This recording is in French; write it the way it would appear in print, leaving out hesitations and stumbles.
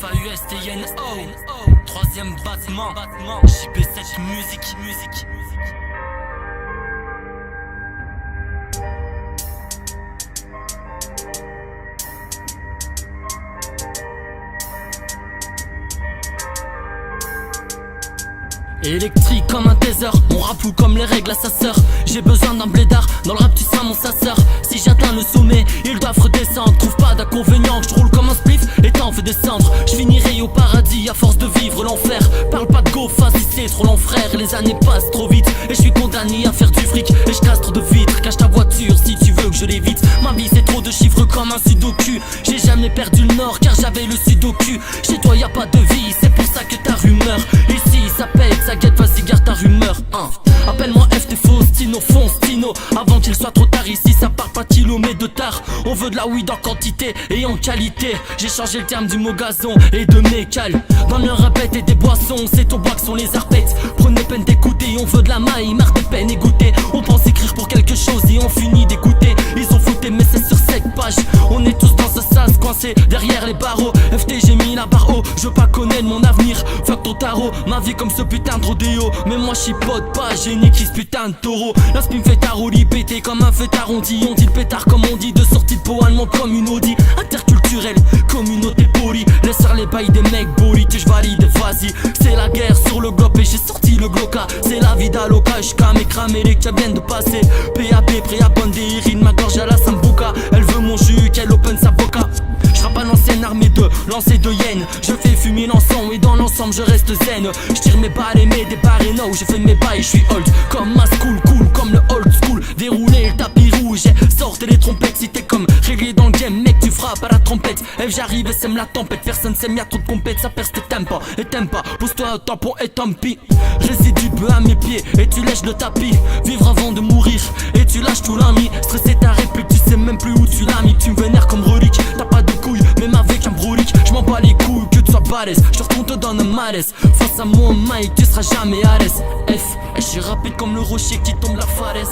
FAUSTINO. Troisième battement, JB7 musique. Électrique comme un taser, mon rap ou comme les règles à sa sœur. J'ai besoin d'un blédard, dans le rap tu sens mon sasseur. Si j'atteins le sommet, ils doivent redescendre. Trouve pas d'inconvénient, je roule comme un spliff et t'en fais descendre. Je finirai au paradis à force de vivre l'enfer. Parle pas de go, si c'est trop long frère. Les années passent trop vite et je suis condamné à faire du fric. Et je casse trop de vitres, cache ta voiture si tu veux que je l'évite. Ma vie c'est trop de chiffres comme un sudoku. J'ai jamais perdu le nord car j'avais le sudoku. Chez toi y a pas de vie, c'est pour ça que ta rumeur. Ici ça pète, ça guette, vas-y garde ta rumeur. Appelle-moi FT Faustino, Fonstino. Avant qu'il soit trop tard, ici ça part pas kilo mais de tard. On veut de la weed en quantité et en qualité. J'ai changé le terme du mot gazon et de mécal. Dans le répète et des boissons, c'est au bois que sont les arpètes. Prenez peine d'écouter, on veut de la maille, marre des peines et goûter. On pense écrire pour quelque chose et on finit d'écouter. Ils ont fouté mais c'est sur 7 pages. On est tous dans ce sas coincé derrière les barreaux. FT j'ai mis la barre haut, je veux pas connaître mon avenir. Fuck ton tarot, ma vie comme ce putain de rodéo. Mais moi j'suis pas génie qui ce putain de taureau. La spin fait taroli pété comme un feu arrondi. On dit le pétard comme on dit, de sortie de peau allemand comme une Audi. Interculturelle, communauté polie. Laisse faire les bails des mecs bolis que je valide, vas-y. C'est la guerre sur le globe et j'ai sorti le Glocka. C'est la vida loca, j'came et cramé les cas viennent de passer. PAP, prêt à bonne rimes, ma gorge à la Sambuca. Elle veut mon jus, qu'elle open sa boca. J'rappe à l'ancienne armée de lancer de hyènes. Je fais fumer l'encens et dans l'ensemble je reste zen. J'tire mes balles et mes départs et no. Je fais mes bails, j'suis old comme ma school, cool comme le old school. Dérouler le tapis rouge, sortez les trompettes. Si t'es comme réglé dans le game, mec tu frappes à la trompette. F j'arrive et sème la tempête. Personne s'aime, y'a trop de compètes, ça perce t'aimes pas et t'aimes pas. Pose-toi au tampon et tant pis. Résidu peu à mes pieds et tu lèches le tapis. Vivre avant de mourir et tu lâches tout l'ami. Stressé ta réplique, tu sais même plus où tu l'as mis. Tu me vénères comme relique, t'as pas de couilles, même avec un brolique. J'm'en bats les couilles que tu sois balèze. Je retourne te donne un malaise. Face à mon mic, tu seras jamais à l'aise. F, j'suis rapide comme le rocher qui tombe la falaise.